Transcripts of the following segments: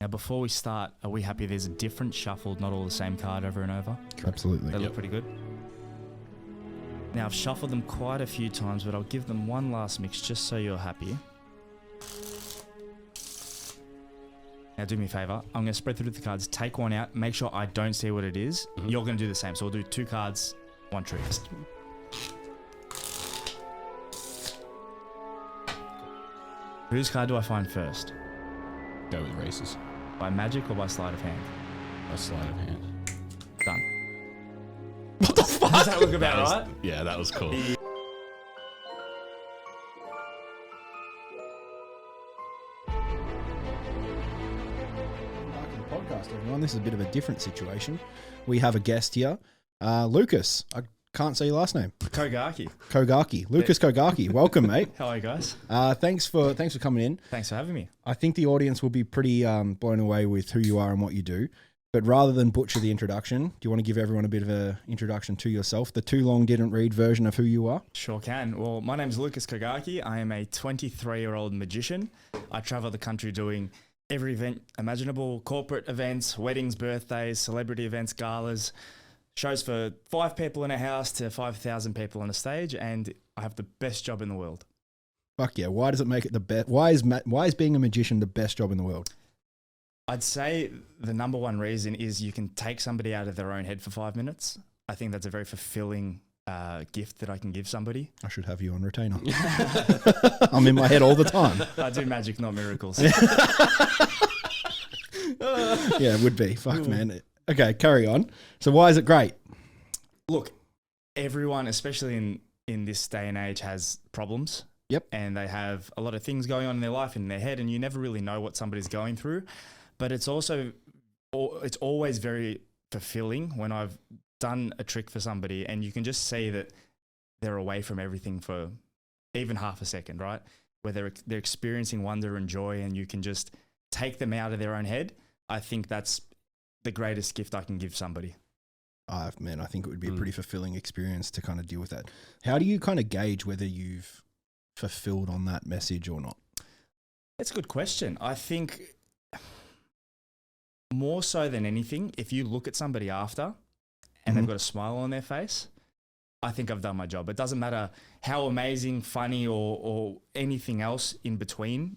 Now, before we start, are we happy there's a different shuffled, not all the same card over and over? Absolutely. They look pretty good. Now, I've shuffled them quite a few times, but I'll give them one last mix just so you're happy. Now, do me a favour. I'm going to spread through the cards, take one out, make sure I don't see what it is. Mm-hmm. You're going to do the same. So we'll do 2 cards, 1 trick. Whose card do I find first? Go with races. By magic or by sleight of hand? By sleight of hand. Done. What the fuck? Does that look about right? Yeah, that was cool. Welcome to the podcast, everyone. This is a bit of a different situation. We have a guest here, Lucas. I can't say your last name. Kogaki. Lucas Kogaki. Welcome, mate. How are you guys? Thanks for coming in. Thanks for having me. I think the audience will be pretty blown away with who you are and what you do. But rather than butcher the introduction, do you want to give everyone a bit of an introduction to yourself? The too long didn't read version of who you are? Sure can. Well, my name's Lucas Kogaki. I am a 23-year-old magician. I travel the country doing every event imaginable, corporate events, weddings, birthdays, celebrity events, galas, shows for 5 people in a house to 5,000 people on a stage, and I have the best job in the world. Fuck yeah. Why does it make it the best? Why is being a magician the best job in the world? I'd say the number one reason is you can take somebody out of their own head for 5 minutes. I think that's a very fulfilling gift that I can give somebody. I should have you on retainer. I'm in my head all the time. I do magic, not miracles. Yeah, it would be. Fuck, man. Okay, carry on. So why is it great? Look, everyone, especially in this day and age, has problems. Yep. And they have a lot of things going on in their life, in their head, and you never really know what somebody's going through. But it's always very fulfilling when I've done a trick for somebody and you can just see that they're away from everything for even half a second, right? Where they're experiencing wonder and joy and you can just take them out of their own head. I think that's the greatest gift I can give somebody. Man, I think it would be a pretty fulfilling experience to kind of deal with that. How do you kind of gauge whether you've fulfilled on that message or not? That's a good question. I think more so than anything, if you look at somebody after and they've got a smile on their face, I think I've done my job. It doesn't matter how amazing, funny, or anything else in between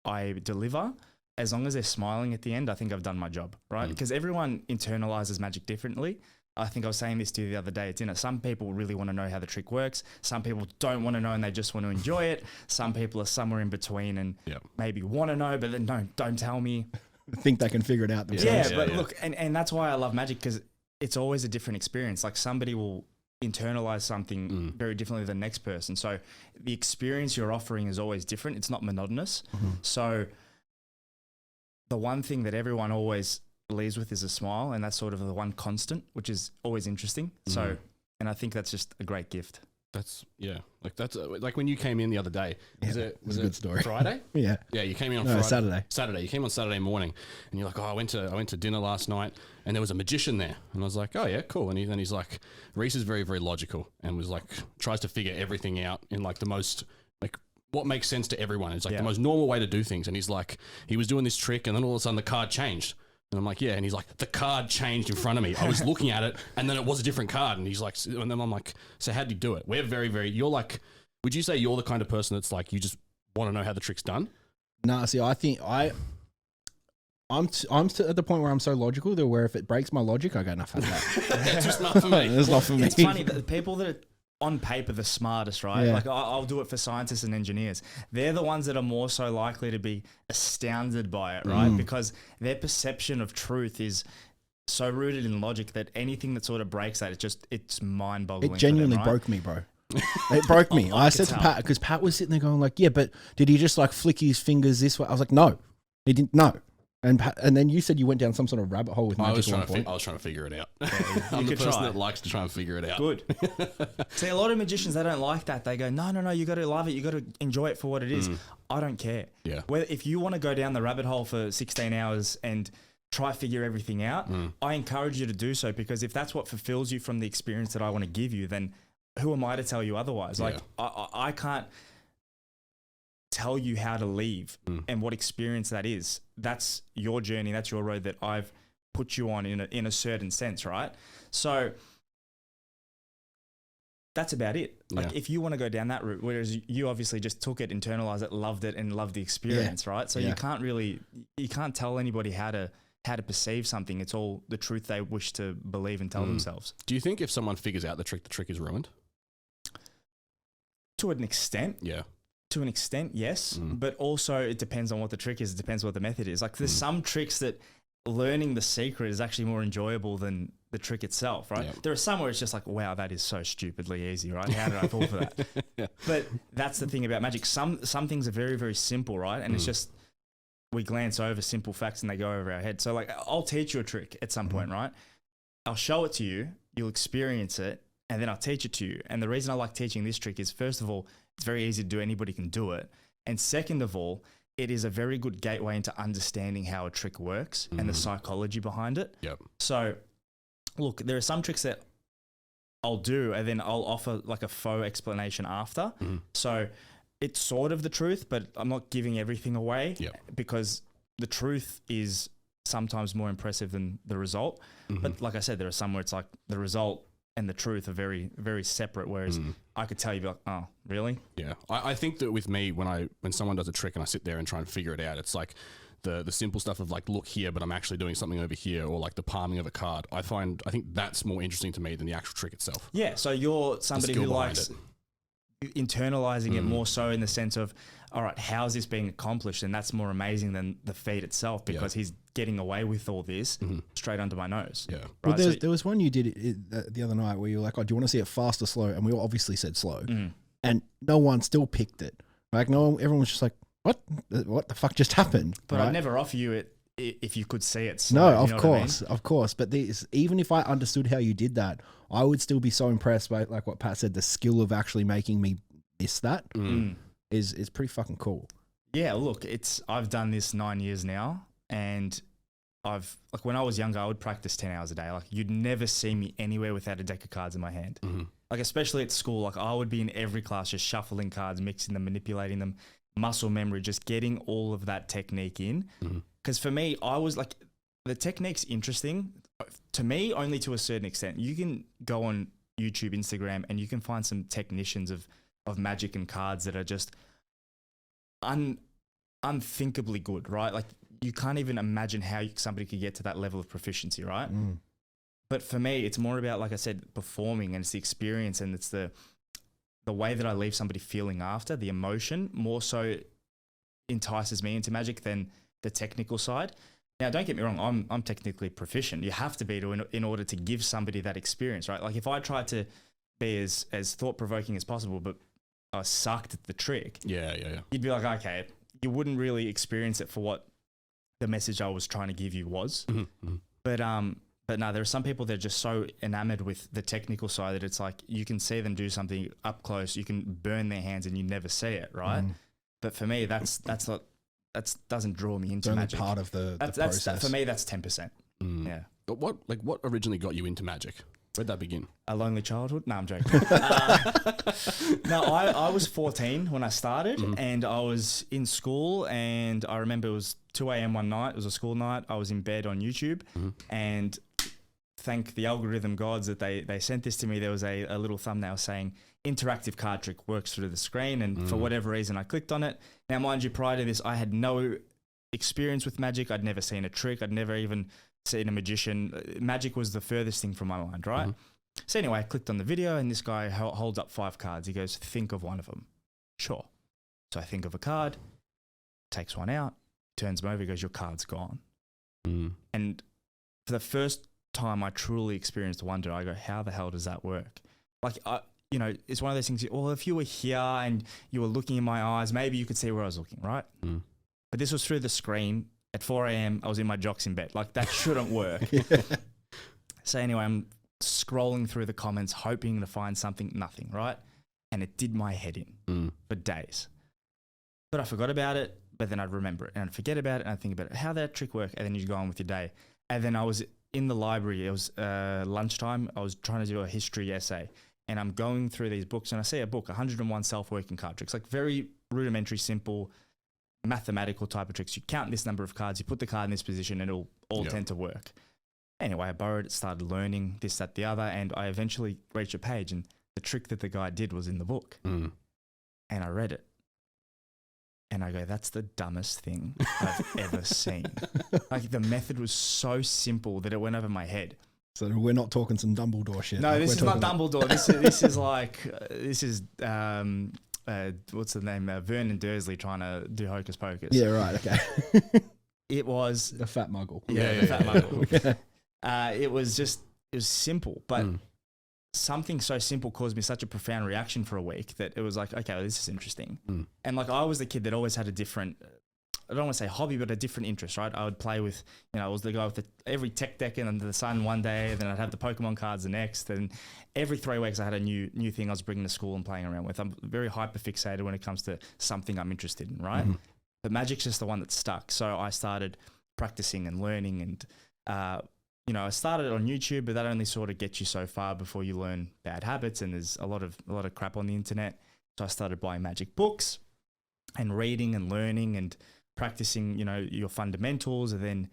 I deliver. As long as they're smiling at the end, I think I've done my job, right? Because everyone internalizes magic differently. I think I was saying this to you the other day. It's some people really want to know how the trick works. Some people don't want to know and they just want to enjoy it. Some people are somewhere in between and maybe want to know, but then don't tell me. Think they can figure it out themselves. Yeah, but look, and that's why I love magic, because it's always a different experience. Like somebody will internalize something very differently than the next person. So the experience you're offering is always different. It's not monotonous. So the one thing that everyone always leaves with is a smile, and that's sort of the one constant, which is always interesting. So, and I think that's just a great gift. That's like when you came in the other day. Was a it good story. Friday? Yeah, you came in on Friday. Saturday. Saturday. You came on Saturday morning, and you're like, "Oh, I went to dinner last night, and there was a magician there." And I was like, "Oh yeah, cool." And he's like, Reese is very very logical, and was like tries to figure everything out in like the most like what makes sense to everyone. It's like the most normal way to do things. And he's like, he was doing this trick, and then all of a sudden the card changed. And I'm like, yeah. And he's like, the card changed in front of me. I was looking at it and then it was a different card. And he's like, and then I'm like, so how'd you do it? We're very, very, you're like, would you say you're the kind of person that's like, you just want to know how the trick's done? No, see, I think I'm at the point where I'm so logical that where if it breaks my logic, I go, enough of that. It's just not for me. It's not for me. It's funny that the people that are on paper the smartest, right? Yeah. Like I'll do it for scientists and engineers. They're the ones that are more so likely to be astounded by it, right? Because their perception of truth is so rooted in logic that anything that sort of breaks that, it's mind-boggling. It genuinely for them, right? broke me, bro. It broke me. I said to Pat, because Pat was sitting there going like, yeah, but did he just like flick his fingers this way? I was like, no, he didn't. No. And then you said you went down some sort of rabbit hole with magic. I was trying to figure it out. I'm the person that likes to try and figure it out. Good. See, a lot of magicians, they don't like that. They go, no, you got to love it. You got to enjoy it for what it is. I don't care. Yeah. If you want to go down the rabbit hole for 16 hours and try figure everything out, I encourage you to do so, because if that's what fulfills you from the experience that I want to give you, then who am I to tell you otherwise? Like I can't tell you how to leave and what experience that is. That's your journey. That's your road that I've put you on in a certain sense, right? So that's about it. Like if you want to go down that route, whereas you obviously just took it, internalized it, loved it, and loved the experience, right? So you can't tell anybody how to perceive something. It's all the truth they wish to believe and tell themselves. Do you think if someone figures out the trick is ruined? To an extent. Yeah. To an extent, yes. But also it depends on what the trick is. It depends what the method is. Like there's some tricks that learning the secret is actually more enjoyable than the trick itself, right? Yep. There are some where it's just like, wow, that is so stupidly easy, right? How did I fall for that? But that's the thing about magic. Some things are very, very simple, right? And it's just, we glance over simple facts and they go over our head. So like, I'll teach you a trick at some point, right? I'll show it to you, you'll experience it, and then I'll teach it to you. And the reason I like teaching this trick is, first of all, it's very easy to do. Anybody can do it. And second of all, it is a very good gateway into understanding how a trick works and the psychology behind it. Yep. So look, there are some tricks that I'll do and then I'll offer like a faux explanation after. So it's sort of the truth, but I'm not giving everything away because the truth is sometimes more impressive than the result. But like I said, there are some where it's like the result and the truth are very, very separate. Whereas I could tell you, like, oh, really? Yeah. I think that with me, when someone does a trick and I sit there and try and figure it out, it's like the simple stuff of like, look here, but I'm actually doing something over here, or like the palming of a card. I think that's more interesting to me than the actual trick itself. Yeah. So you're somebody who likes internalizing it more so in the sense of, all right, how's this being accomplished? And that's more amazing than the feat itself, because he's getting away with all this straight under my nose. Yeah. Right? Well, there was one you did the other night where you were like, oh, do you want to see it fast or slow? And we all obviously said slow. And no one still picked it. Like, everyone was just like, what the fuck just happened? But right? I'd never offer you it if you could see it slow. No, of course. But even if I understood how you did that, I would still be so impressed by, like what Pat said, the skill of actually making me miss that is pretty fucking cool. Yeah, look, I've done this 9 years now, and when I was younger, I would practice 10 hours a day. Like, you'd never see me anywhere without a deck of cards in my hand. Like, especially at school, like I would be in every class just shuffling cards, mixing them, manipulating them, muscle memory, just getting all of that technique in. Because for me, I was like, the technique's interesting to me only to a certain extent. You can go on YouTube, Instagram, and you can find some technicians of magic and cards that are just unthinkably good, right? Like, you can't even imagine how somebody could get to that level of proficiency, right? But for me, it's more about, like I said, performing, and it's the experience, and it's the way that I leave somebody feeling after, the emotion more so entices me into magic than the technical side. Now, don't get me wrong, I'm technically proficient. You have to be in order to give somebody that experience, right? Like, if I tried to be as thought-provoking as possible, but I sucked at the trick, you'd be like, okay, you wouldn't really experience it for what the message I was trying to give you was. But no, there are some people that are just so enamored with the technical side that it's like, you can see them do something up close, you can burn their hands and you never see it, right? But for me, that doesn't draw me into magic. Part of the process. For me, that's 10%. Yeah. But what originally got you into magic? Where'd that begin? A lonely childhood? No, I'm joking. No, I was 14 when I started, and I was in school, and I remember it was 2 a.m. one night. It was a school night. I was in bed on YouTube, and thank the algorithm gods that they sent this to me. There was a little thumbnail saying, interactive card trick works through the screen, and for whatever reason, I clicked on it. Now, mind you, prior to this, I had no experience with magic. I'd never seen a trick. I'd never even seen a magician. Magic was the furthest thing from my mind, right? So anyway, I clicked on the video, and this guy holds up 5 cards. He goes, think of one of them. Sure. So I think of a card, takes one out, turns them over, he goes, your card's gone. And for the first time I truly experienced wonder, I go, how the hell does that work? Like, it's one of those things, well, if you were here and you were looking in my eyes, maybe you could see where I was looking, right? But this was through the screen. At 4 a.m, I was in my jocks in bed. Like, that shouldn't work. So anyway, I'm scrolling through the comments, hoping to find something, nothing, right? And it did my head in for days. But I forgot about it, but then I'd remember it, and I'd forget about it, and I'd think about it, how that trick work, and then you'd go on with your day. And then I was in the library. It was lunchtime. I was trying to do a history essay, and I'm going through these books, and I see a book, 101 Self-Working Card Tricks, like very rudimentary, simple, mathematical type of tricks. You count this number of cards, you put the card in this position, and it'll all tend to work. Anyway, I borrowed it, started learning this, that, the other, and I eventually reached a page, and the trick that the guy did was in the book. And I read it. And I go, that's the dumbest thing I've ever seen. Like, the method was so simple that it went over my head. So we're not talking some Dumbledore shit. No, this is not Dumbledore. This is like, what's the name? Vernon Dursley trying to do Hocus Pocus. Yeah, right. Okay. It was the fat muggle. Yeah, the fat muggle. It was simple, but something so simple caused me such a profound reaction for a week that it was like, okay, well, this is interesting. And like, I was the kid that always had a different, I don't want to say hobby, but a different interest, right? I would play with, I was the guy with every tech deck and under the sun one day, and then I'd have the Pokemon cards the next, and every 3 weeks I had a new thing I was bringing to school and playing around with. I'm very hyper fixated when it comes to something I'm interested in, right? But Magic's just the one that stuck. So I started practicing and learning, and I started on YouTube, but that only sort of gets you so far before you learn bad habits, and there's a lot of crap on the internet. So I started buying Magic books and reading and learning and practicing, your fundamentals. And then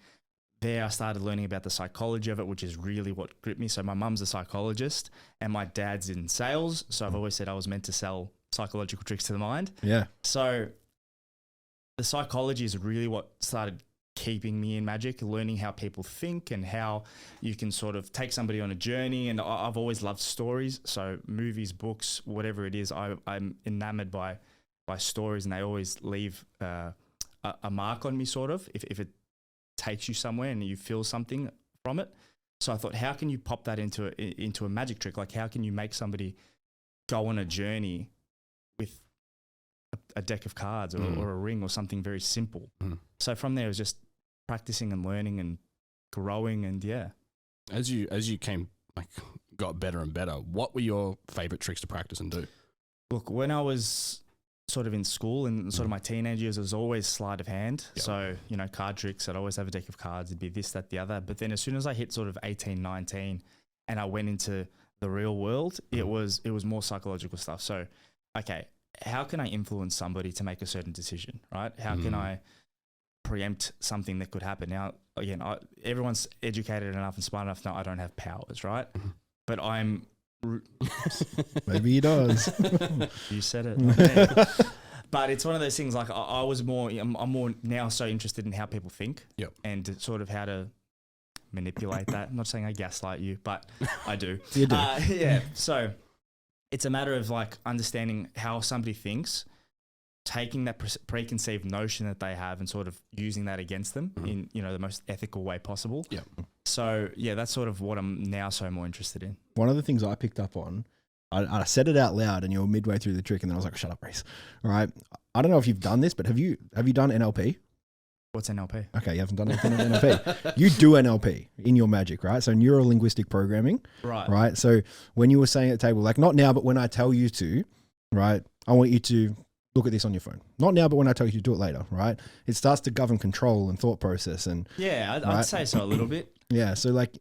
there I started learning about the psychology of it, which is really what gripped me. So my mum's a psychologist and my dad's in sales. So I've always said I was meant to sell psychological tricks to the mind. Yeah. So the psychology is really what started keeping me in Magic, learning how people think and how you can sort of take somebody on a journey. And I've always loved stories. So movies, books, whatever it is, I'm enamored by stories, and they always leave a mark on me, sort of, if it takes you somewhere and you feel something from it. So I thought, how can you pop that into a magic trick? Like, how can you make somebody go on a journey with a deck of cards or a ring or something very simple? So from there, it was just practicing and learning and growing, and As you got better and better, what were your favorite tricks to practice and do? Look, when I was sort of in school and sort of my teenage years, it was always sleight of hand. Yep. So, card tricks, I'd always have a deck of cards. It'd be this, that, the other. But then as soon as I hit sort of 18, 19 and I went into the real world, it was more psychological stuff. So, okay, how can I influence somebody to make a certain decision, right? How can I preempt something that could happen? Now, again, everyone's educated enough and smart enough to know I don't have powers, right? But I'm... Maybe he does. You said it. Okay. But it's one of those things, like I'm more now so interested in how people think, and sort of how to manipulate that. I'm not saying I gaslight you, but I do. You do. So it's a matter of like understanding how somebody thinks, taking that preconceived notion that they have and sort of using that against them in, the most ethical way possible. Yeah. So that's sort of what I'm now so more interested in. One of the things I picked up on, I said it out loud and you were midway through the trick, and then I was like, shut up, Reese. All right. I don't know if you've done this, but have you done NLP? What's NLP? Okay, you haven't done anything in NLP. You do NLP in your Magic, right? So neuro-linguistic programming. Right. So when you were saying at the table, like not now, but when I tell you to, right, I want you to look at this on your phone. Not now, but when I tell you to do it later, right? It starts to govern control and thought process. And I'd say so a little bit. Yeah. So like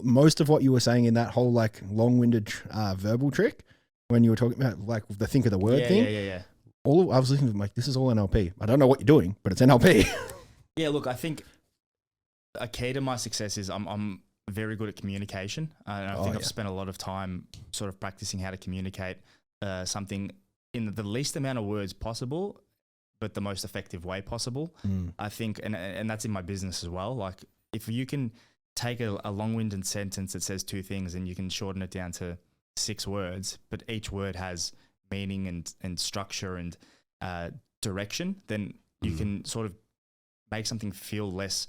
most of what you were saying in that whole like long-winded verbal trick, when you were talking about like the think of the word thing. Yeah. I was listening to like, this is all NLP. I don't know what you're doing, but it's NLP. Yeah, look, I think a key to my success is I'm very good at communication. And I think I've spent a lot of time sort of practicing how to communicate something in the least amount of words possible, but the most effective way possible. I think, and that's in my business as well. Like if you can take a long-winded sentence that says two things and you can shorten it down to 6 words, but each word has meaning and structure and direction, then you can sort of make something feel less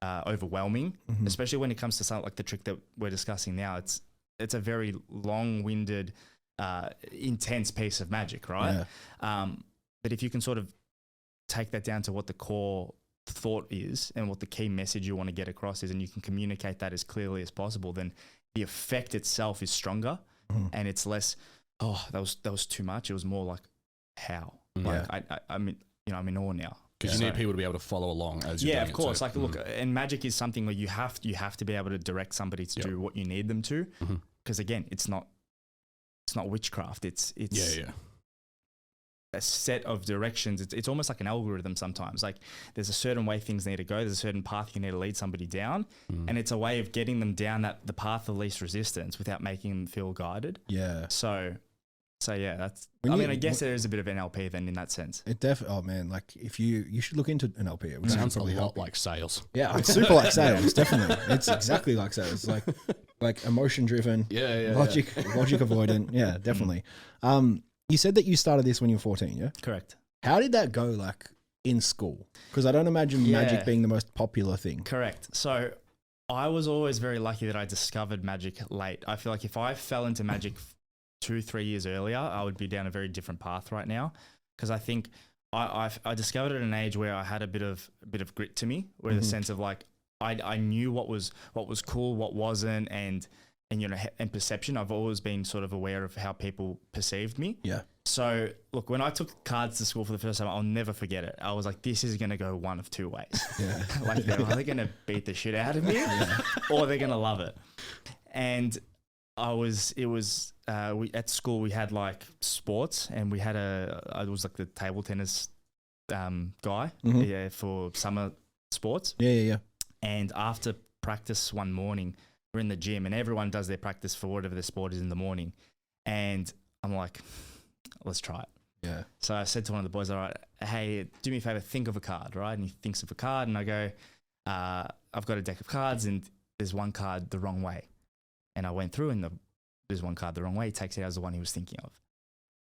overwhelming, especially when it comes to something like the trick that we're discussing now. It's a very long-winded, intense piece of magic, right? Yeah. But if you can sort of take that down to what the core thought is and what the key message you want to get across is, and you can communicate that as clearly as possible, then the effect itself is stronger and it's less, that was too much. It was more like, how? Like I'm in awe now. Because you need people to be able to follow along as you're doing it. Yeah, of course. Like, look, and magic is something where you have to be able to direct somebody to do what you need them to. Because again, it's not witchcraft. It's a set of directions. It's almost like an algorithm sometimes. Like there's a certain way things need to go. There's a certain path you need to lead somebody down. And it's a way of getting them down the path of least resistance without making them feel guided. Yeah. So yeah, that's. I guess there is a bit of NLP then in that sense. It definitely. Oh man, like if you should look into NLP. It would Sounds a probably lot help. like sales. Yeah, it's super like sales. Definitely, it's exactly like sales. Like emotion driven. Logic avoidant. Yeah, definitely. You said that you started this when you were 14. Yeah, Correct. How did that go? Like in school, because I don't imagine magic being the most popular thing. Correct. So I was always very lucky that I discovered magic late. I feel like if I fell into magic 2-3 years earlier, I would be down a very different path right now, because I think I discovered at an age where I had a bit of grit to me, where the sense of like I knew what was cool, what wasn't, and perception. I've always been sort of aware of how people perceived me. Yeah. So look, when I took cards to school for the first time, I'll never forget it. I was like, this is going to go one of two ways. Yeah. Like they're either going to beat the shit out of me or they're going to love it. And we at school we had like sports, and we had I was like the table tennis guy for summer sports. Yeah. And after practice one morning, we're in the gym and everyone does their practice for whatever their sport is in the morning. And I'm like, let's try it. Yeah. So I said to one of the boys, all right, hey, do me a favor, think of a card, right? And he thinks of a card, and I go, I've got a deck of cards and there's one card the wrong way. And I went through and there's one card the wrong way. He takes it as the one he was thinking of.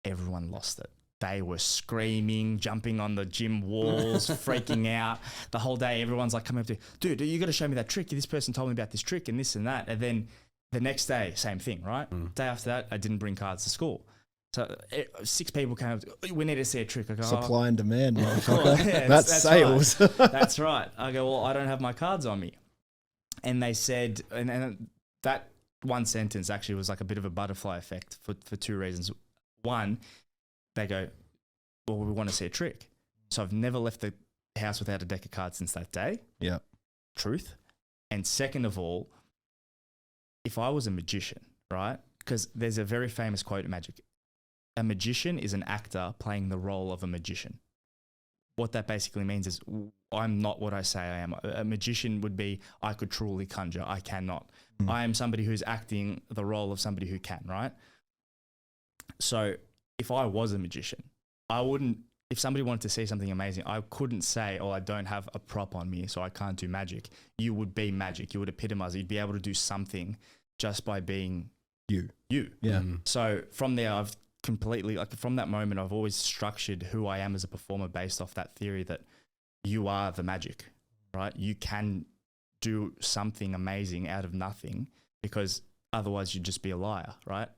Everyone lost it. They were screaming, jumping on the gym walls, freaking out. The whole day, everyone's like coming up to, dude, you got to show me that trick. This person told me about this trick and this and that. And then the next day, same thing, right? Day after that, I didn't bring cards to school. So 6 people came up, we need to see a trick. I go, supply and demand, motherfucker. Yeah, that's sales. Right. That's right. I go, well, I don't have my cards on me. And they said, and that one sentence actually was like a bit of a butterfly effect for 2 reasons. One, they go, well, we want to see a trick. So I've never left the house without a deck of cards since that day. Yeah. Truth. And second of all, if I was a magician, right? Because there's a very famous quote in magic. A magician is an actor playing the role of a magician. What that basically means is I'm not what I say I am. A magician would be, I could truly conjure. I cannot. I am somebody who's acting the role of somebody who can, right? So if I was a magician, I wouldn't, if somebody wanted to see something amazing, I couldn't say, oh, I don't have a prop on me, so I can't do magic. You would be magic. You would epitomize it. You'd be able to do something just by being you. Yeah. So from there, I've completely, like from that moment, I've always structured who I am as a performer based off that theory that you are the magic, right? You can do something amazing out of nothing, because otherwise you'd just be a liar, right?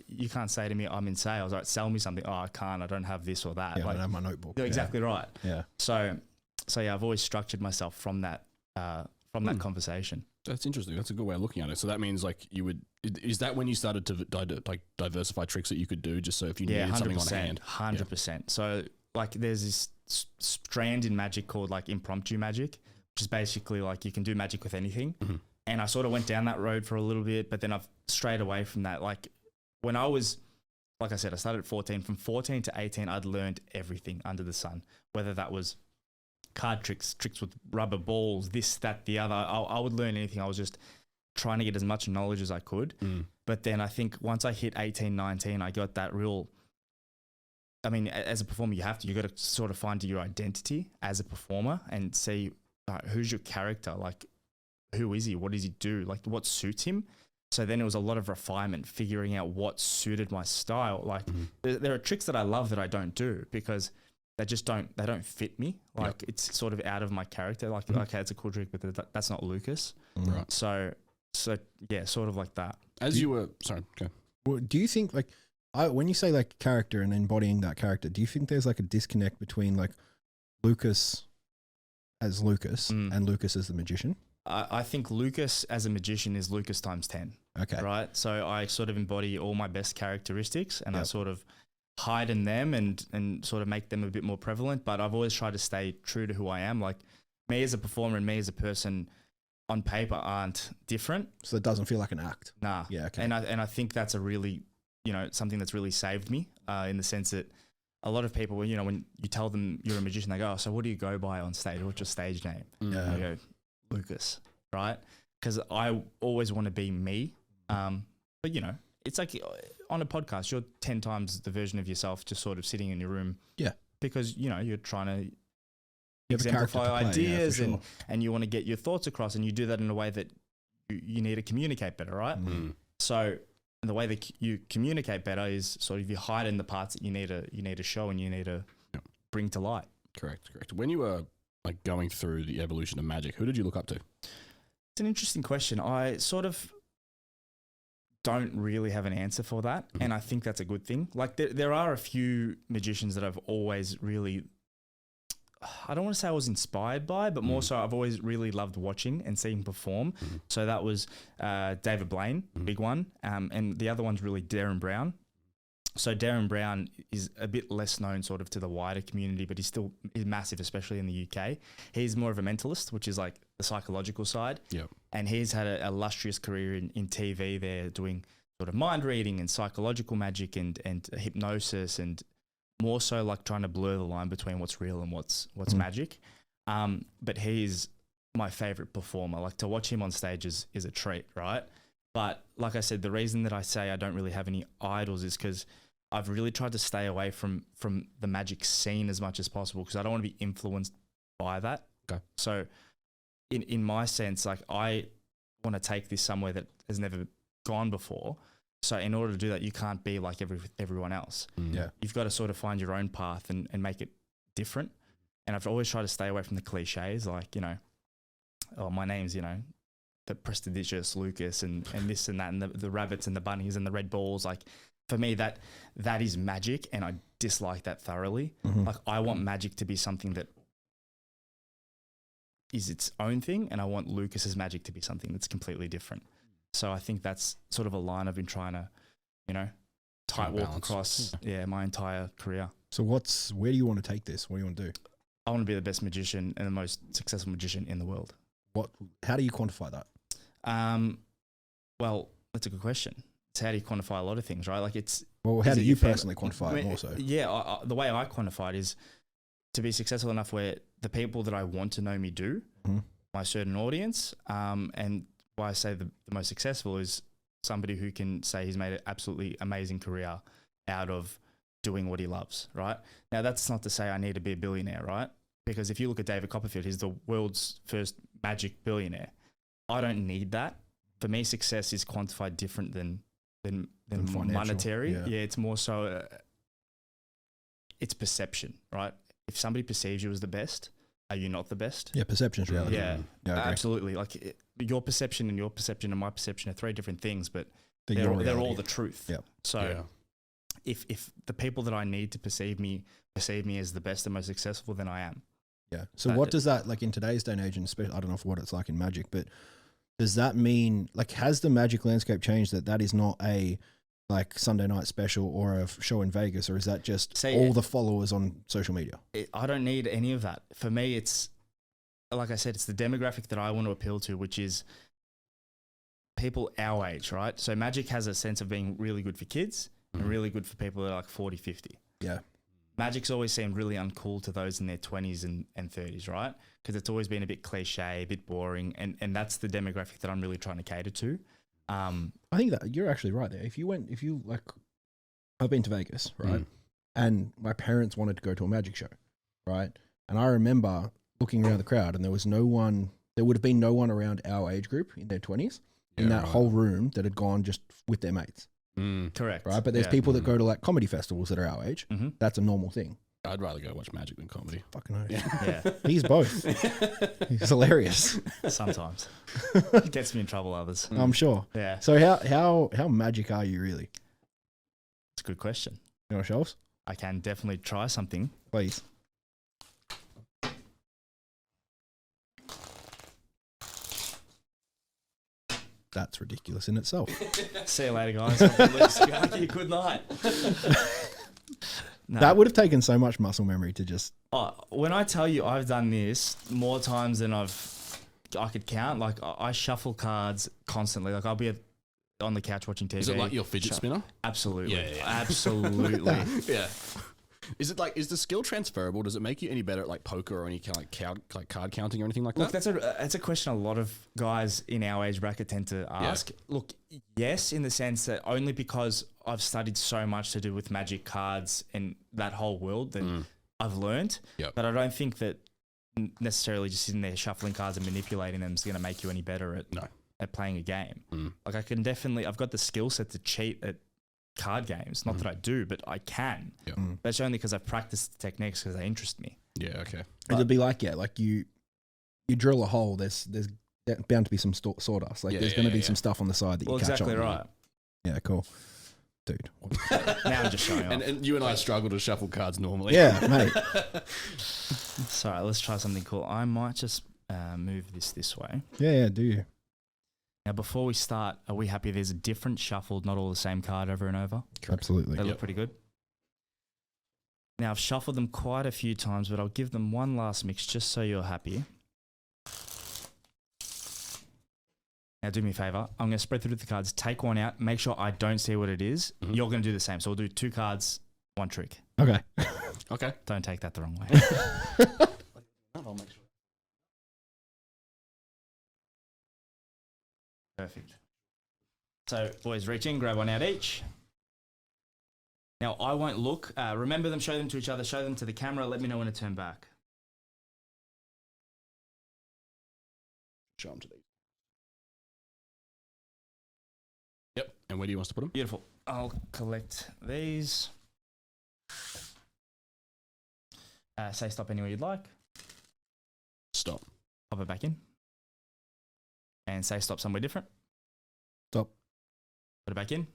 You can't say to me, I'm in sales, all right, sell me something. Oh, I can't, I don't have this or that. Yeah, like, I don't have my notebook. You're exactly right. Yeah. So yeah, I've always structured myself from that conversation. That's interesting. That's a good way of looking at it. So that means like is that when you started to diversify tricks that you could do, just so if you needed something on hand? 100%. Yeah. So like there's this strand in magic called like impromptu magic, which is basically like you can do magic with anything. And I sort of went down that road for a little bit, but then I've strayed away from that. Like when I was, like I said, I started at 14. From 14 to 18, I'd learned everything under the sun, whether that was card tricks with rubber balls, this, that, the other. I would learn anything. I was just trying to get as much knowledge as I could. But then I think once I hit 18, 19, I got that real, I mean, as a performer, you got to sort of find your identity as a performer and see who's your character, like who is he, what does he do, like what suits him. So then it was a lot of refinement, figuring out what suited my style. Like there are tricks that I love that I don't do because they don't fit me. Like it's sort of out of my character. Like, okay, it's a cool trick, but that's not Lucas. Right. So yeah, sort of like that. Sorry, okay. Well, do you think like, when you say like character and embodying that character, do you think there's like a disconnect between like Lucas as Lucas and Lucas as the magician? I think Lucas as a magician is Lucas times 10. Okay. Right. So I sort of embody all my best characteristics and I sort of hide in them and sort of make them a bit more prevalent. But I've always tried to stay true to who I am. Like me as a performer and me as a person on paper aren't different. So it doesn't feel like an act. Nah. Yeah. Okay. And I think that's a really, something that's really saved me in the sense that a lot of people, when you tell them you're a magician, they go, "Oh, so what do you go by on stage? What's your stage name?" Yeah. I go, "Lucas," right? Because I always want to be me. But it's like on a podcast, you're 10 times the version of yourself, just sort of sitting in your room. Yeah. Because you're trying to You have a character exemplify to play, ideas for sure. and you want to get your thoughts across, and you do that in a way that you need to communicate better, right? So the way that you communicate better is sort of you hide in the parts that you need to show and you need to bring to light. Correct. When you were like going through the evolution of magic, who did you look up to? It's an interesting question. I sort of don't really have an answer for that, and I think that's a good thing. Like there are a few magicians that I've always really, I don't want to say I was inspired by, but more so I've always really loved watching and seeing perform. So that was David Blaine, big one, and the other one's really Darren Brown. So Darren Brown is a bit less known sort of to the wider community, but he's massive, especially in the UK. He's more of a mentalist, which is like the psychological side. Yeah. And he's had a illustrious career in TV there, doing sort of mind reading and psychological magic and hypnosis, and more so like trying to blur the line between what's real and what's magic. But he's my favorite performer. Like to watch him on stage is a treat, right? But like I said, the reason that I say I don't really have any idols is because I've really tried to stay away from the magic scene as much as possible, because I don't want to be influenced by that. Okay. So in my sense, like I want to take this somewhere that has never gone before. So in order to do that, you can't be like everyone else. Yeah. You've got to sort of find your own path and make it different. And I've always tried to stay away from the cliches, like, oh, my name's, the prestigious Lucas and this and that, and the rabbits and the bunnies and the red balls. Like for me, that is magic, and I dislike that thoroughly. Like I want magic to be something that is its own thing, and I want Lucas's magic to be something that's completely different. So I think that's sort of a line I've been trying to, tight walk across my entire career. So where do you want to take this? What do you want to do? I want to be the best magician and the most successful magician in the world. How do you quantify that? Well, that's a good question. It's how do you quantify a lot of things, right? Like how do you personally quantify it more so? Yeah, the way I quantify it is to be successful enough where the people that I want to know me do, my certain audience, and why I say the most successful is somebody who can say he's made an absolutely amazing career out of doing what he loves, right? Now, that's not to say I need to be a billionaire, right? Because if you look at David Copperfield, he's the world's first magic billionaire. I don't need that. For me, success is quantified different than monetary. Yeah, it's more so it's perception, right? If somebody perceives you as the best, are you not the best? Yeah, perception's reality. Yeah, absolutely. Like your perception and my perception are three different things, but they're all the truth. Yeah. So if the people that I need to perceive me as the best and most successful, then I am. Yeah. So what does that, like in today's day and age, and especially, I don't know what it's like in magic, but does that mean, like, has the magic landscape changed that is not a like Sunday night special or a show in Vegas, or is that just all the followers on social media? I don't need any of that. For me, it's, like I said, it's the demographic that I want to appeal to, which is people our age, right? So magic has a sense of being really good for kids and really good for people that are like 40, 50. Yeah. Magic's always seemed really uncool to those in their 20s and 30s, right? Because it's always been a bit cliche, a bit boring, and that's the demographic that I'm really trying to cater to. I think that you're actually right there. I've been to Vegas, right? And my parents wanted to go to a magic show, right? And I remember looking around the crowd, and there would have been no one around our age group in their 20s in that whole room that had gone just with their mates. Correct. Right. But there's people that go to like comedy festivals that are our age. That's a normal thing. I'd rather go watch magic than comedy. Fucking hell. Yeah. He's both. He's hilarious. Sometimes. It gets me in trouble, others. I'm sure. Yeah. So how magic are you really? It's a good question. You want to show us? I can definitely try something. Please. That's ridiculous in itself. See you later, guys. Kogaki, good night. No. That would have taken so much muscle memory to just... When I tell you I've done this more times than I could count, like I shuffle cards constantly. Like I'll be on the couch watching TV. Is it like your fidget spinner? Absolutely. Yeah. Absolutely. Yeah. Is the skill transferable? Does it make you any better at like poker or any kind of like card counting or anything like Look, that? that's a question a lot of guys in our age bracket tend to ask. Yeah. Look, yes, in the sense that only because I've studied so much to do with Magic cards and that whole world that I've learned. Yep. But I don't think that necessarily just sitting there shuffling cards and manipulating them is going to make you any better at playing a game. Like I've got the skill set to cheat at card games. Not that I do, but I can. Yep. That's only because I've practiced the techniques because they interest me. Yeah, okay. It'd be like you drill a hole. There's bound to be some sawdust. Like there's going to be some stuff on the side that you catch exactly on. Right. Yeah, cool. Dude. Now I'm just showing off. And you and I struggle to shuffle cards normally. Yeah, mate. Sorry, let's try something cool. I might just move this way. Yeah, do you? Now, before we start, are we happy there's a different shuffled, not all the same card over and over? Absolutely. They look pretty good. Now, I've shuffled them quite a few times, but I'll give them one last mix just so you're happy. Now, do me a favour. I'm going to spread through the cards, take one out, make sure I don't see what it is. You're going to do the same. So we'll do 2 cards, 1 trick. Okay. Okay. Don't take that the wrong way. I'll make sure. Perfect. So, boys, reach in, grab one out each. Now, I won't look. Remember them, show them to each other, show them to the camera. Let me know when to turn back. Show them to these. Yep. And where do you want us to put them? Beautiful. I'll collect these. Say stop anywhere you'd like. Stop. Pop it back in. And say stop somewhere different. Stop. Put it back in.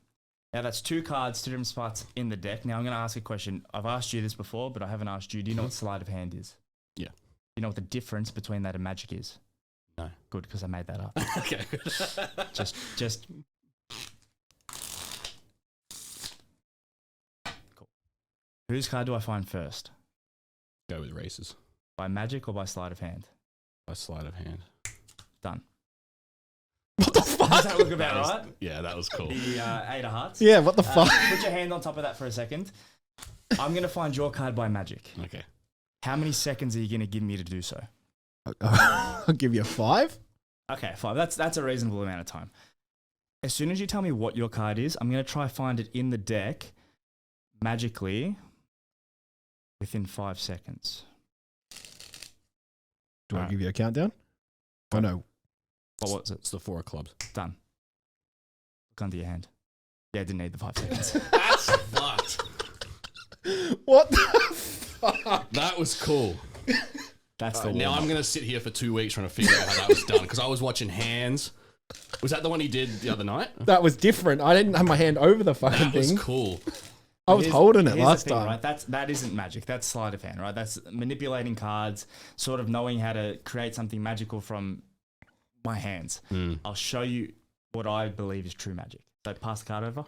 Now that's 2 cards, 2 different spots in the deck. Now I'm going to ask a question. I've asked you this before, but I haven't asked you. Do you know what sleight of hand is? Yeah. Do you know what the difference between that and magic is? No. Good, because I made that up. Okay. just. Cool. Whose card do I find first? Go with races. By magic or by sleight of hand? By sleight of hand. Done. What the fuck? Does that look about right? Yeah, that was cool. The 8 of hearts. Yeah, what the fuck? Put your hand on top of that for a second. I'm going to find your card by magic. Okay. How many seconds are you going to give me to do so? I'll give you a 5. Okay, 5. That's a reasonable amount of time. As soon as you tell me what your card is, I'm going to try find it in the deck magically within 5 seconds. Do I give you a countdown? Oh, no. What was it? It's the 4 of clubs. Done. Look under your hand. Yeah, I didn't need the 5 seconds. That's fucked. What the fuck? That was cool. That's the now I'm going to sit here for 2 weeks trying to figure out how that was done because I was watching hands. Was that the one he did the other night? That was different. I didn't have my hand over the fucking That was thing. cool. I was holding it Here's last the thing, time. Right? That isn't magic. That's sleight of hand, right? That's manipulating cards, sort of knowing how to create something magical from my hands. I'll show you what I believe is true magic. So pass the card over.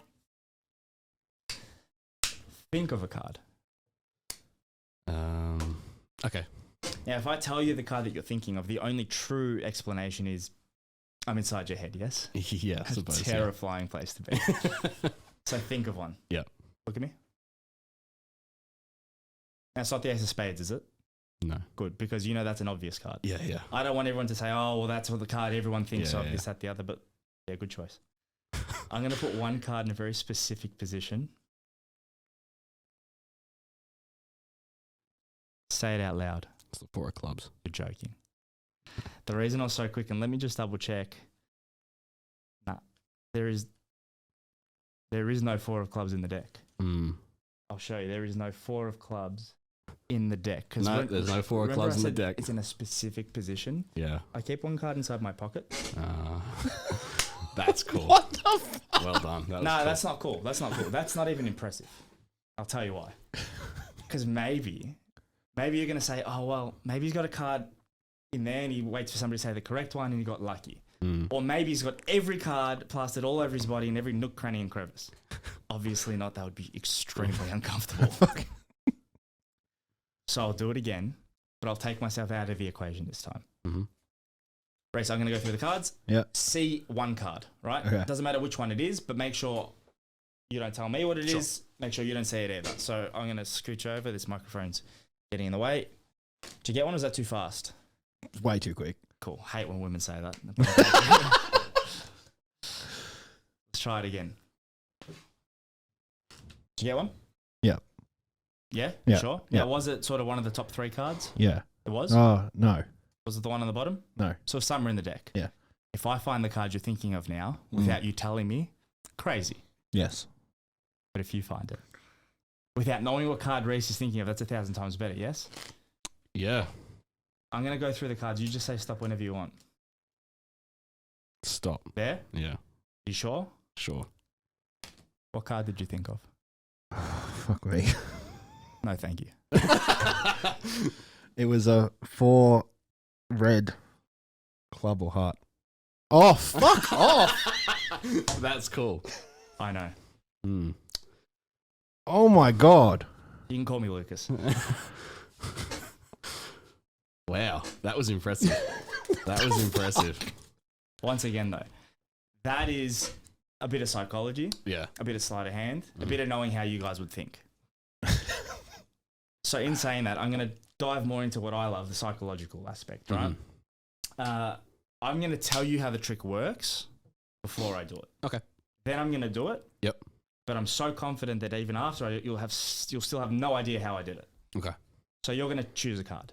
Think of a card. Okay. Now, if I tell you the card that you're thinking of, the only true explanation is I'm inside your head, yes? Yeah, I suppose. Terrifying place to be. So think of one. Yeah. Look at me. Now, it's not the Ace of Spades, is it? No. Good, because you know that's an obvious card. Yeah, yeah. I don't want everyone to say, oh, well, that's what the card everyone thinks Yeah, of, yeah. this, that, the other, but yeah, good choice. I'm going to put one card in a very specific position. Say it out loud. It's the 4 of clubs. You're joking. The reason I was so quick, and let me just double check. Nah, there is no 4 of clubs in the deck. I'll show you. There is no 4 of clubs in the deck. No, there's no 4 of clubs in the deck. It's in a specific position. Yeah. I keep one card inside my pocket. That's cool. What the fuck? Well done. That was No, cool. that's not cool. That's not cool. That's not even impressive. I'll tell you why. Because maybe you're going to say, oh, well, maybe he's got a card in there and he waits for somebody to say the correct one and he got lucky. Or maybe he's got every card plastered all over his body in every nook, cranny and crevice. Obviously not. That would be extremely uncomfortable. So I'll do it again, but I'll take myself out of the equation this time. Race, I'm going to go through the cards. Yeah. See one card, right? Okay. Doesn't matter which one it is, but make sure you don't tell me what it is, make sure you don't say it either. So I'm going to scooch over. This microphone's getting in the way. Did you get one or is that too fast? It's way too quick. Cool. Hate when women say that. Let's try it again. Did you get one? Yeah. Yeah? Yeah. Sure? Yeah. Was it sort of one of the top 3 cards? Yeah. It was? Oh, no. Was it the one on the bottom? No. So somewhere in the deck. Yeah. If I find the card you're thinking of now without you telling me, crazy. Yes. But if you find it without knowing what card Reese is thinking of, that's 1,000 times better, yes? Yeah. I'm going to go through the cards. You just say stop whenever you want. Stop. There? Yeah. You sure? Sure. What card did you think of? Fuck me. No, thank you. It was a 4 red club or heart. Oh, fuck off. That's cool. I know. Mm. Oh, my God. You can call me Lucas. Wow. That was impressive. That was impressive. Once again, though, that is a bit of psychology, Yeah. a bit of sleight of hand, a bit of knowing how you guys would think. So in saying that, I'm going to dive more into what I love, the psychological aspect, right? I'm going to tell you how the trick works before I do it. Okay. Then I'm going to do it. Yep. But I'm so confident that even after I do it, you'll still have no idea how I did it. Okay. So you're going to choose a card.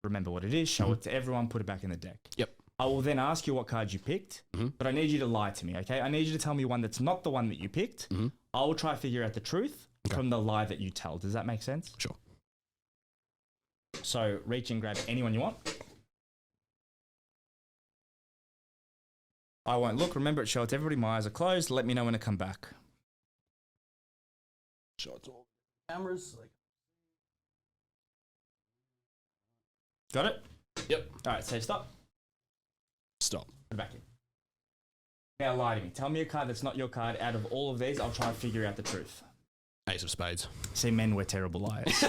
Remember what it is, show it to everyone, put it back in the deck. Yep. I will then ask you what card you picked, but I need you to lie to me, okay? I need you to tell me one that's not the one that you picked. I will try to figure out the truth from the lie that you tell. Does that make sense? Sure. So reach and grab anyone you want. I won't look. Remember, show it to everybody. My eyes are closed. Let me know when to come back. Show it to all cameras. Got it? Yep. All right, say stop. Stop. Put it back in. Now lie to me. Tell me a card that's not your card. Out of all of these, I'll try and figure out the truth. Ace of spades. See, men, we're terrible liars.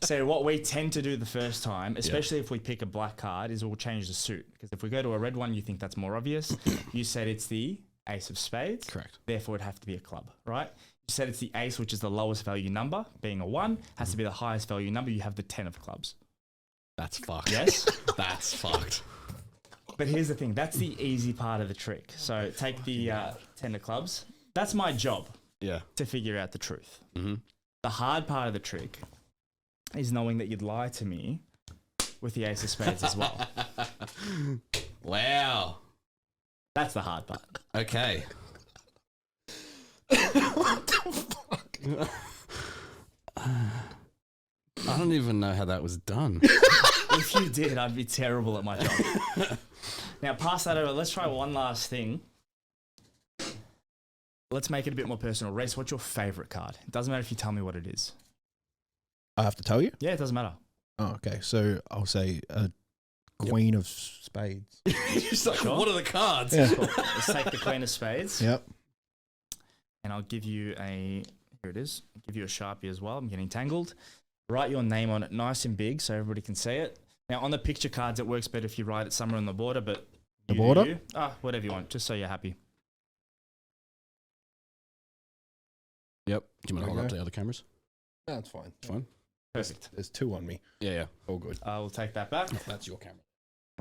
So what we tend to do the first time, especially if we pick a black card, is we'll change the suit. Because if we go to a red one, you think that's more obvious. You said it's the ace of spades. Correct. Therefore, it'd have to be a club, right? You said it's the ace, which is the lowest value number, being a 1, has to be the highest value number. You have the 10 of clubs. That's fucked. Yes? That's fucked. But here's the thing. That's the easy part of the trick. So take the 10 of clubs. That's my job. Yeah. To figure out the truth. The hard part of the trick is knowing that you'd lie to me with the ace of spades as well. Wow. That's the hard part. Okay. What the fuck? I don't even know how that was done. If you did, I'd be terrible at my job. Now, pass that over. Let's try one last thing. Let's make it a bit more personal. Reese, what's your favourite card? It doesn't matter if you tell me what it is. I have to tell you? Yeah, it doesn't matter. Oh, okay. So I'll say a queen of spades. Just like, Sure. what are the cards? Yeah. Cool. Let's take the queen of spades. Yep. And I'll give you here it is. I'll give you a Sharpie as well. I'm getting tangled. Write your name on it nice and big so everybody can see it. Now, on the picture cards, it works better if you write it somewhere on the border, but The you do border? you. Whatever you want, just so you're happy. Yep. Do you want to hold Okay. up the other cameras? That's fine. Fine. Perfect. There's 2 on me. Yeah, yeah. All good. I will take that back. That's your camera.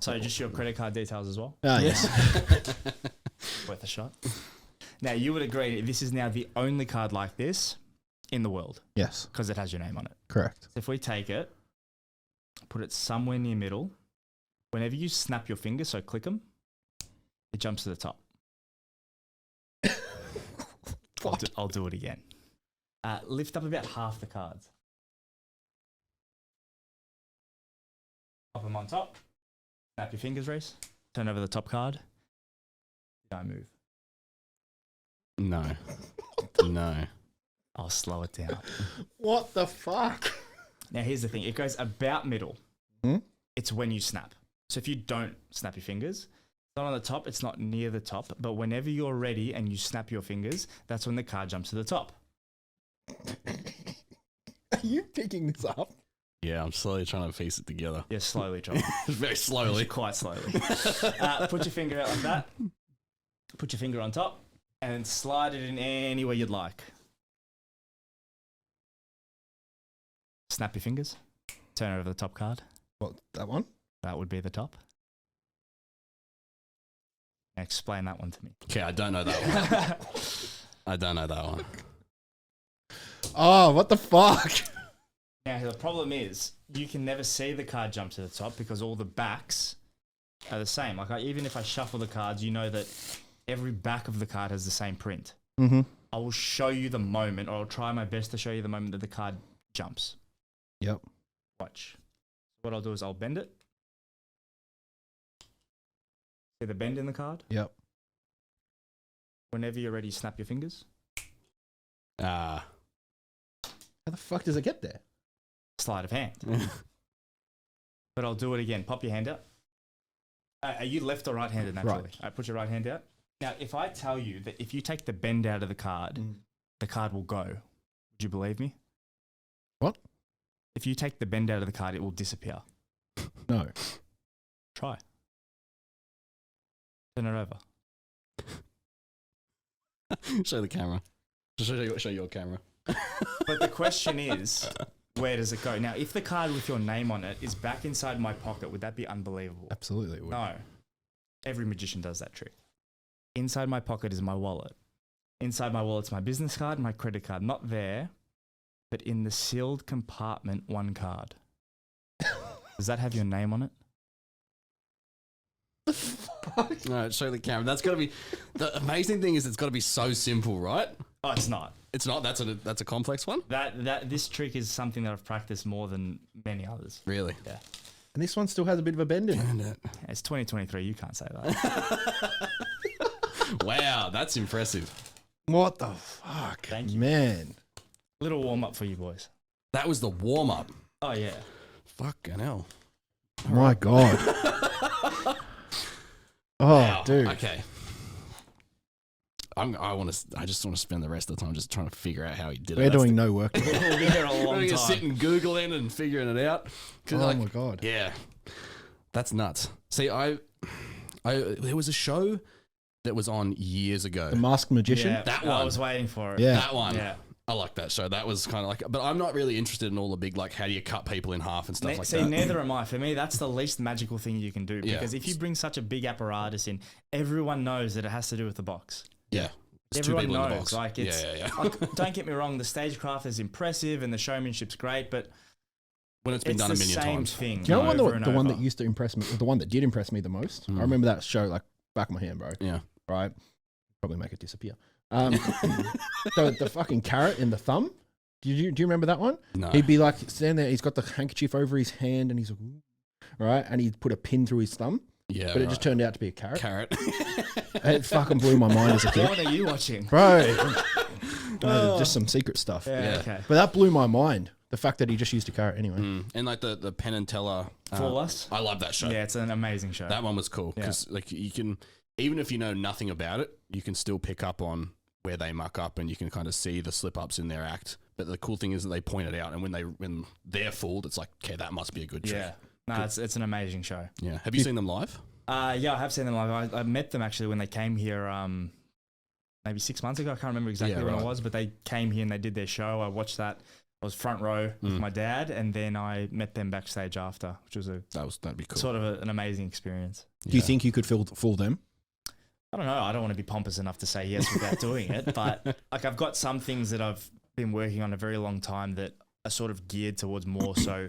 So just your credit card details as well. Ah, yes. Worth a shot. Now, you would agree this is now the only card like this in the world Yes. because it has your name on it. Correct. So if we take it, put it somewhere near middle, whenever you snap your fingers, so click them, it jumps to the top. I'll do it again. Lift up about half the cards. Pop them on top. Snap your fingers, Reese. Turn over the top card. Don't move. No. No. I'll slow it down. What the fuck? Now, here's the thing. It goes about middle. Hmm? It's when you snap. So if you don't snap your fingers, it's not on the top, it's not near the top, but whenever you're ready and you snap your fingers, that's when the card jumps to the top. Are you picking this up? Yeah, I'm slowly trying to piece it together. Yeah, slowly, John. Very slowly. Quite slowly. Put your finger out like that. Put your finger on top. and slide it in anywhere you'd like. Snap your fingers. Turn over the top card. What, that one? That would be the top. Now explain that one to me. Okay, I don't know that one. I don't know that one. Oh, what the fuck? Now, the problem is you can never see the card jump to the top because all the backs are the same. Like, even if I shuffle the cards, you know that every back of the card has the same print. Mm-hmm. I will show you the moment, or I'll try my best to show you the moment that the card jumps. Yep. Watch. What I'll do is I'll bend it. See the bend in the card? Yep. Whenever you're ready, snap your fingers. How the fuck does it get there? Sleight of hand. But I'll do it again. Pop your hand out. Are you left or right-handed naturally? Right. All right, put your right hand out. Now, if I tell you that if you take the bend out of the card will go, would you believe me? What? If you take the bend out of the card, it will disappear. No. Try. Turn it over. Show the camera. Show your camera. But the question is, where does it go? Now, if the card with your name on it is back inside my pocket, would that be unbelievable? Absolutely. It would. No. Every magician does that trick. Inside my pocket is my wallet. Inside my wallet's my business card, my credit card. Not there, but in the sealed compartment, one card. Does that have your name on it? No, show the camera. That's got to be... The amazing thing is it's got to be so simple, right? Oh, it's not. It's not? That's a complex one? This trick is something that I've practiced more than many others. Really? Yeah. And this one still has a bit of a bend in it. It's 2023. You can't say that. Wow, that's impressive. What the fuck? Thank you. Man. Little warm up for you boys. That was the warm-up. Oh, yeah. Fucking hell. My God. Oh, Wow. dude. Okay. I just want to spend the rest of the time just trying to figure out how he did it. We're doing no work. We'll be here a long We're time. just sitting Googling and figuring it out. Oh my God. Yeah. That's nuts. See, there was a show that was on years ago. The Masked Magician? Yeah, That I one. was waiting for it. Yeah. That one. Yeah. I like that show. That was kind of like, but I'm not really interested in all the big, like, how do you cut people in half and stuff like See, that. neither am I. For me, that's the least magical thing you can do. Yeah. Because if you bring such a big apparatus in, everyone knows that it has to do with the box. Yeah. There's Everyone two people in the knows. box. Like, it's, yeah. like, don't get me wrong, the stagecraft is impressive and the showmanship's great, but When it's been it's done the a million same times. thing. Do you know over and the one over. that used to impress me, the one that did impress me the most? I remember that show like back of my hand, bro. Yeah. Right? Probably make it disappear. The fucking carrot in the thumb. Do you remember that one? No. He'd be like standing there, he's got the handkerchief over his hand and he's like, "Ooh," right? And he'd put a pin through his thumb, Yeah. but it just turned out to be a carrot. Carrot. It fucking blew my mind as a kid. What are you watching? Bro. No, just some secret stuff. Yeah, okay. But that blew my mind. The fact that he just used a carrot anyway. And like the Penn and Teller. For us? I love that show. Yeah, it's an amazing show. That one was cool because like you can, even if you know nothing about it, you can still pick up on where they muck up and you can kind of see the slip ups in their act. But the cool thing is that they point it out, and when they're fooled, it's like, okay, that must be a good trick. Yeah. No, it's an amazing show. Yeah. Have you seen them live? Yeah, I have seen them live. I met them actually when they came here maybe 6 months ago. I can't remember exactly when it was, but they came here and they did their show. I watched that. I was front row with my dad, and then I met them backstage after, which was That'd be cool. sort of an amazing experience. Do you think you could fool them? I don't know. I don't want to be pompous enough to say yes without doing it, but like I've got some things that I've been working on a very long time that are sort of geared towards more so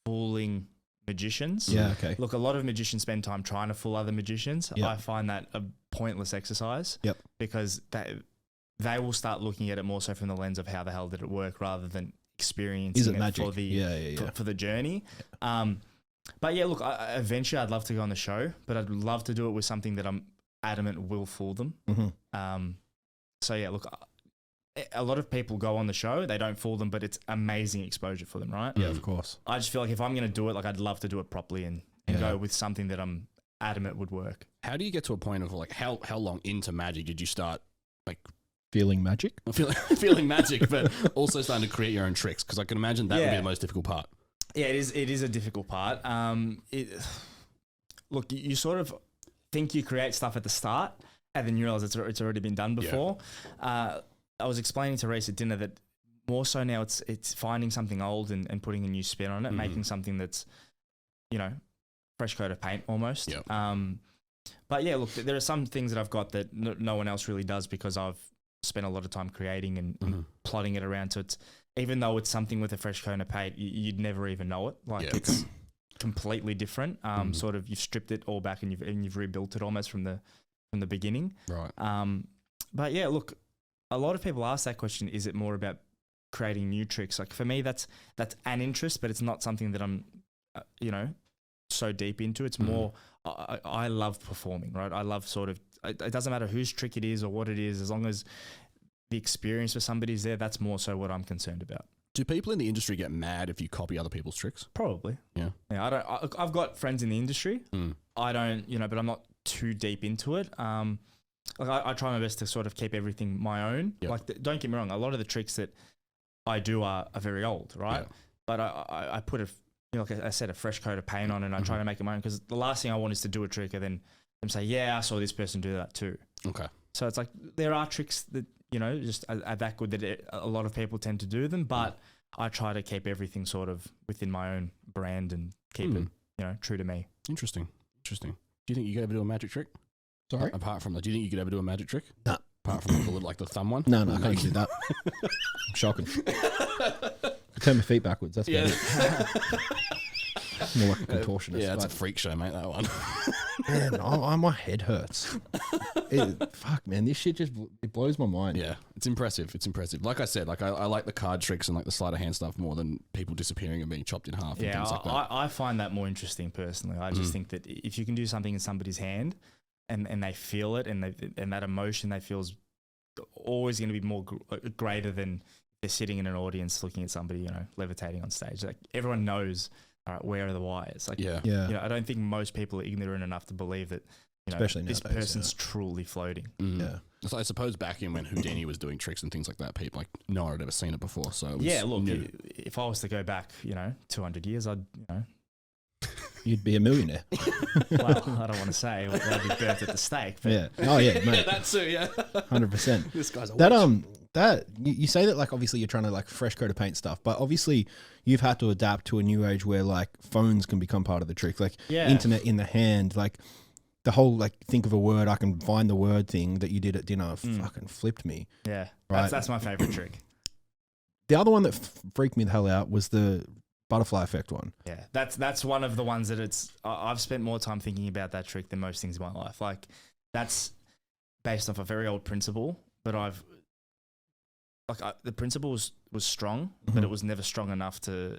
fooling magicians. Yeah, okay. Look, a lot of magicians spend time trying to fool other magicians. Yep. I find that a pointless exercise. Yep. Because they will start looking at it more so from the lens of how the hell did it work rather than experiencing Is it it magic? for the for the journey. But yeah, look, eventually I'd love to go on the show, but I'd love to do it with something that I'm adamant will fool them. Mm-hmm. So yeah, look, a lot of people go on the show, they don't fool them, but it's amazing exposure for them, right? Yeah, of course. I just feel like if I'm going to do it, like I'd love to do it properly and go with something that I'm adamant would work. How do you get to a point of like how long into magic did you start like Feeling magic? feeling magic, but also starting to create your own tricks? Because I can imagine that would be the most difficult part. Yeah, it is a difficult part. Look, you sort of think you create stuff at the start, and then you realize it's already been done before. I was explaining to Reese at dinner that more so now it's finding something old and putting a new spin on it, making something that's, fresh coat of paint almost. Yep. But yeah, look, there are some things that I've got that no one else really does because I've spent a lot of time creating and plotting it around. So it's, even though it's something with a fresh coat of paint, you'd never even know it. Like it's completely different. Sort of you've stripped it all back and you've rebuilt it almost from the beginning. Right. But yeah, look, a lot of people ask that question, is it more about creating new tricks? Like for me, that's an interest, but it's not something that I'm, so deep into. It's more, I love performing, right? I love sort of, it doesn't matter whose trick it is or what it is, as long as the experience for somebody's there, that's more so what I'm concerned about. Do people in the industry get mad if you copy other people's tricks? Probably. Yeah. Yeah. I've got friends in the industry. I don't, but I'm not too deep into it. I try my best to sort of keep everything my own. Yep. Like, don't get me wrong, a lot of the tricks that I do are very old, right? Yeah. But I put like I said, a fresh coat of paint on, and I try to make it my own, because the last thing I want is to do a trick and then them say, yeah, I saw this person do that too. Okay. So it's like there are tricks that, just are that good that a lot of people tend to do them, but I try to keep everything sort of within my own brand and keep it, true to me. Interesting. Do you think you could ever do a magic trick? Sorry? Apart from that, do you think you could ever do a magic trick? No. Apart from the thumb one? No, I can't do that. Shocking. I turn my feet backwards. That's about it. More like a contortionist. Yeah, that's a freak show, mate, that one. Man, my head hurts. Fuck, man, this shit it blows my mind. Yeah, it's impressive. Like I said, like I like the card tricks and like the sleight of hand stuff more than people disappearing and being chopped in half. Yeah, and things like that. I find that more interesting personally. I just think that if you can do something in somebody's hand and they feel it and that emotion they feel is always going to be more greater than they're sitting in an audience looking at somebody, levitating on stage. Like everyone knows, all right, where are the wires? Like, I don't think most people are ignorant enough to believe that, especially this nowadays, person's truly floating. Yeah. So I suppose back in when Houdini was doing tricks and things like that, people no one had ever seen it before. So it was look, new. if I was to go back, 200 years, I'd, You'd be a millionaire. well, I don't want to say I'd be burnt at the stake. But Yeah. Oh yeah, mate. Yeah, that too. Yeah, 100%. This guy's a That witch. that you say that like obviously you're trying to like fresh coat of paint stuff, but obviously you've had to adapt to a new age where like phones can become part of the trick, like internet in the hand, like the whole like think of a word, I can find the word thing that you did at dinner fucking flipped me. Yeah, right. That's my favorite trick. The other one that freaked me the hell out was the butterfly effect one. Yeah, that's one of the ones that I've spent more time thinking about that trick than most things in my life. Like that's based off a very old principle, but the principle was strong, but it was never strong enough to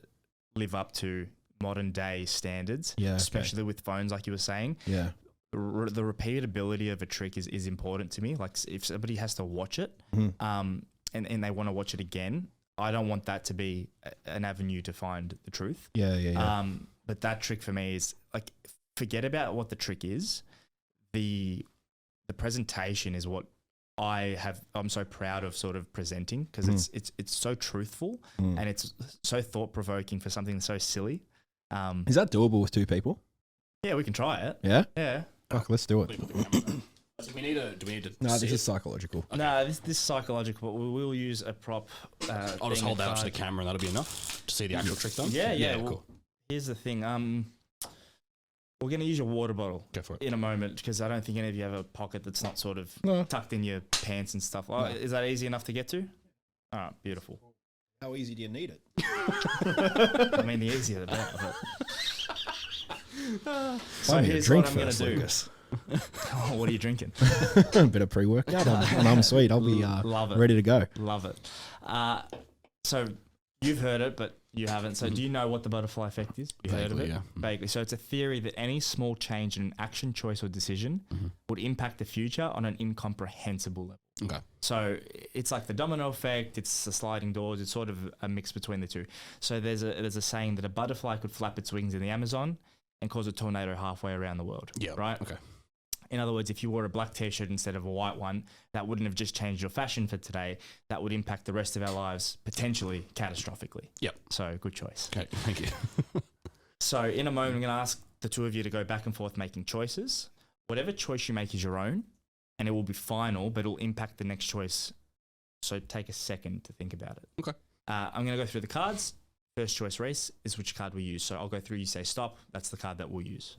live up to modern day standards. Yeah, especially with phones, like you were saying. Yeah, the repeatability of a trick is important to me. Like if somebody has to watch it, and they want to watch it again, I don't want that to be an avenue to find the truth. Yeah. But that trick for me is like, forget about what the trick is. The presentation is what I'm so proud of sort of presenting, because it's so truthful and it's so thought provoking for something so silly. Is that doable with two people? Yeah, we can try it. Yeah. Yeah. Fuck, let's do it. Do we need to? No, this is psychological. Okay. No, this is psychological, but we will use a prop. I'll just hold that up to the camera and that'll be enough to see the actual trick done. Yeah. Well, cool. Here's the thing. We're going to use your water bottle. Go for it. In a moment, because I don't think any of you have a pocket that's not sort of tucked in your pants and stuff. Oh, is that easy enough to get to? All right, beautiful. How easy do you need it? I mean, the easier the better. So here's what I'm going to do. Oh, what are you drinking? A bit of pre-workout and I'm sweet. I'll be ready to go. Love it. So you've heard it, but you haven't. So do you know what the butterfly effect is? You heard of it? Yeah. Vaguely. So it's a theory that any small change in an action, choice, or decision would impact the future on an incomprehensible level. Okay. So it's like the domino effect, it's the sliding doors, it's sort of a mix between the two. So there's a saying that a butterfly could flap its wings in the Amazon and cause a tornado halfway around the world. Yeah. Right? Okay. In other words, if you wore a black t-shirt instead of a white one, that wouldn't have just changed your fashion for today. That would impact the rest of our lives potentially catastrophically. Yep. So good choice. Okay. Thank you. So in a moment, I'm going to ask the two of you to go back and forth making choices. Whatever choice you make is your own. and it will be final, but it'll impact the next choice. So take a second to think about it. Okay. I'm going to go through the cards. First choice, Reese, is which card we use. So I'll go through, you say stop. That's the card that we'll use.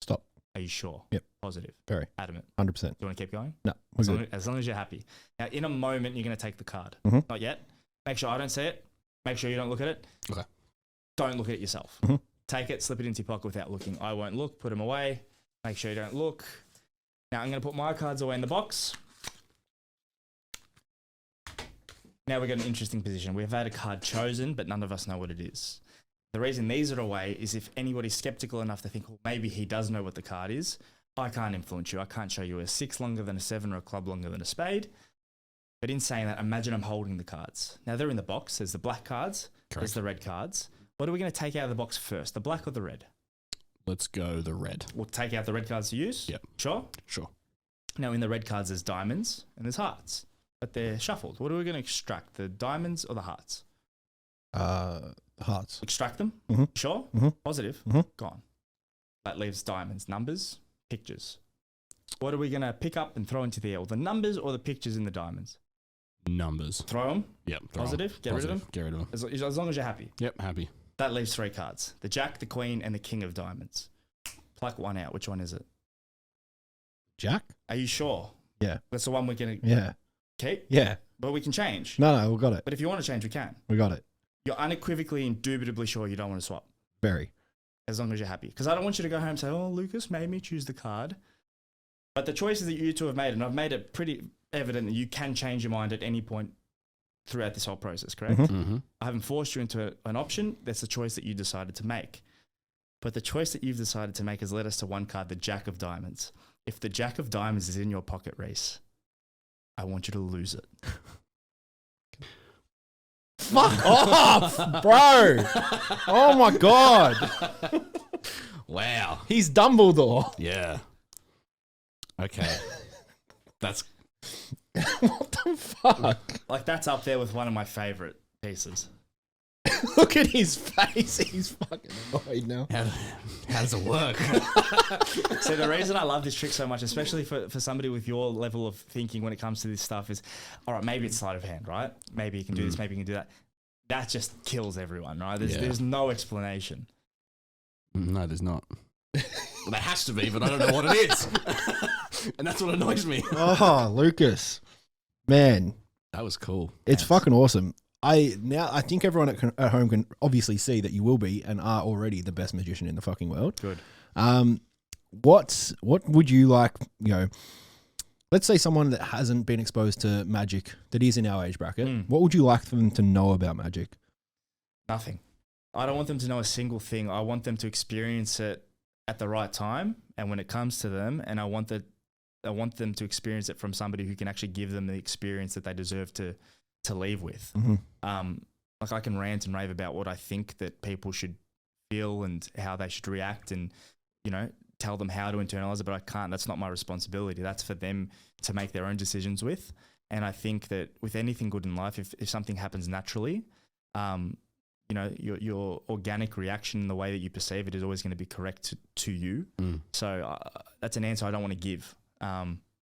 Stop. Are you sure? Yep. Positive. Very. Adamant. 100%. Do you want to keep going? No. As long as you're happy. Now, in a moment, you're going to take the card. Not yet. Make sure I don't see it. Make sure you don't look at it. Okay. Don't look at it yourself. Take it, slip it into your pocket without looking. I won't look. Put them away. Make sure you don't look. Now, I'm going to put my cards away in the box. Now we've got an interesting position. We've had a card chosen, but none of us know what it is. The reason these are away is if anybody's skeptical enough to think, well, maybe he does know what the card is, I can't influence you. I can't show you a 6 longer than a 7 or a club longer than a spade. But in saying that, imagine I'm holding the cards. Now they're in the box. There's the black cards. Correct. There's the red cards. What are we going to take out of the box first, the black or the red? Let's go the red. We'll take out the red cards to use? Yep. Sure? Sure. Now in the red cards, there's diamonds and there's hearts. But they're shuffled. What are we going to extract, the diamonds or the hearts? Hearts. Extract them? Sure? Positive? Gone. That leaves diamonds, numbers, pictures. What are we going to pick up and throw into the air? The numbers or the pictures in the diamonds? Numbers. Throw them? Yep. Positive? Get rid of them? Get rid of them. As long as you're happy. Yep, happy. That leaves 3 cards. The Jack, the Queen, and the King of Diamonds. Pluck one out. Which one is it? Jack? Are you sure? Yeah. That's the one we're going to keep? Yeah. But we can change. No, we got it. But if you want to change, we can. We got it. You're unequivocally, indubitably sure you don't want to swap. Very. As long as you're happy. Because I don't want you to go home and say, oh, Lucas made me choose the card. But the choices that you two have made, and I've made it pretty evident that you can change your mind at any point throughout this whole process, correct? I haven't forced you into an option. That's the choice that you decided to make. But the choice that you've decided to make has led us to one card, the Jack of Diamonds. If the Jack of Diamonds is in your pocket, Reese, I want you to lose it. Fuck off, bro. Oh my God. Wow. He's Dumbledore. Yeah. Okay. That's... What the fuck? Like, that's up there with one of my favorite pieces. Look at his face. He's fucking annoyed now. How does it work? So the reason I love this trick so much, especially for somebody with your level of thinking when it comes to this stuff, is, all right, maybe it's sleight of hand, right? Maybe you can do this, maybe you can do that. That just kills everyone, right? There's no explanation. No, there's not. Well, there has to be, but I don't know what it is. And that's what annoys me. Oh, Lucas. Man. That was cool. It's fucking awesome. I think everyone at home can obviously see that you will be and are already the best magician in the fucking world. Good. What would you like, let's say someone that hasn't been exposed to magic that is in our age bracket, what would you like them to know about magic? Nothing. I don't want them to know a single thing. I want them to experience it at the right time and when it comes to them, and I want them to experience it from somebody who can actually give them the experience that they deserve to leave with. Like, I can rant and rave about what I think that people should feel and how they should react and, tell them how to internalize it, but I can't. That's not my responsibility. That's for them to make their own decisions with. And I think that with anything good in life, if something happens naturally, your organic reaction and the way that you perceive it is always going to be correct to you. So that's an answer I don't want to give,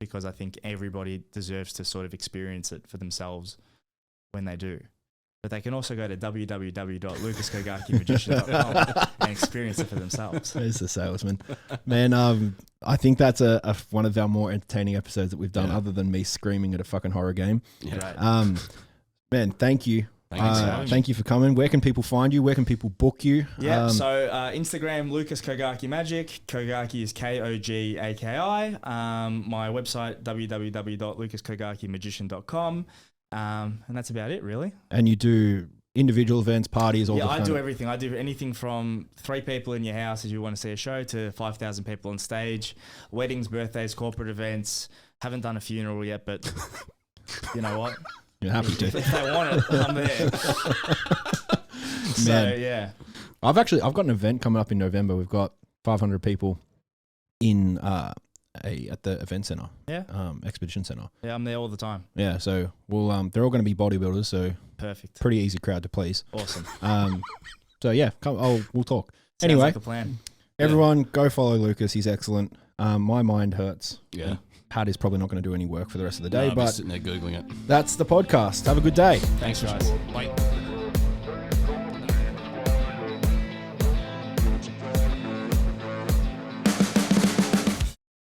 because I think everybody deserves to sort of experience it for themselves when they do. But they can also go to www.lucaskogakimagician.com and experience it for themselves. There's the salesman. Man, I think that's one of our more entertaining episodes that we've done, other than me screaming at a fucking horror game. Yeah. Right. Man, thank you. Thank you for coming. Where can people find you? Where can people book you? Yeah, so Instagram, Lucas Kogaki Magic. Kogaki is Kogaki. My website, www.lucaskogakimagician.com. And that's about it, really. And you do individual events, parties, all Yeah, the I do everything. I do anything from 3 people in your house if you want to see a show to 5,000 people on stage, weddings, birthdays, corporate events. Haven't done a funeral yet, but you know what? You're happy to. If they want it, I'm there. So, yeah. I've got an event coming up in November. We've got 500 people in at the event center. Yeah. Expedition center. Yeah, I'm there all the time. Yeah, so we'll they're all going to be bodybuilders, so perfect. Pretty easy crowd to please. Awesome. So yeah, we'll talk. Sounds anyway, like a plan. Everyone go follow Lucas. He's excellent. My mind hurts. Yeah. Pat is probably not going to do any work for the rest of the day, I'll be but sitting there Googling it. that's the podcast. Have a good day. Thanks, guys. Bye.